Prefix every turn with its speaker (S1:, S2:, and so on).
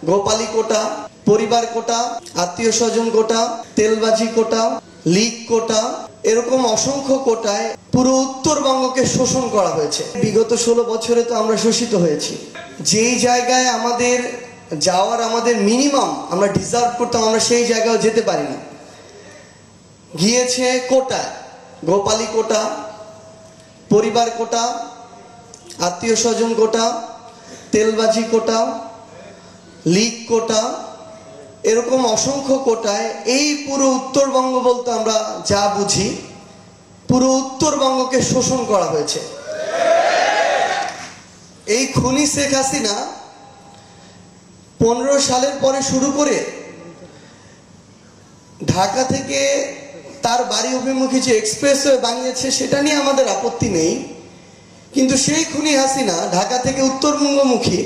S1: গোপালী কোটা, পরিবার কোটা, আত্মীয় স্বজন কোটা, তেলবাজি কোটা, লীগ কোটা, এরকম অসংখ্য কোটায় পুরো উত্তরবঙ্গকে শোষণ করা হয়েছে। বিগত 16 বছরে তো আমরা শোষিত হয়েছি। যেই জায়গায় আমাদের যাওয়ার আমাদের মিনিমাম আমরা ডিজার্ভ করতাম, আমরা সেই জায়গায় যেতে পারিনি। গিয়েছে কোটায়, গোপালী কোটা, পরিবার কোটা, আত্মীয় স্বজন কোটা, তেলবাজি কোটা, লীগ কোটা, এরকম অসংখ্য কোটায় এই পুরো উত্তরবঙ্গ বলতে আমরা যা বুঝি, পুরো উত্তরবঙ্গকে শোষণ করা হয়েছে। এই খুনি শেখ হাসিনা 15 সালের পরে শুরু করে ঢাকা থেকে তার বাড়ি অভিমুখী যে এক্সপ্রেসওয়ে বানিয়েছে সেটা নিয়ে আমাদের আপত্তি নেই, কিন্তু সেই খুনি হাসিনা ঢাকা থেকে উত্তরবঙ্গমুখী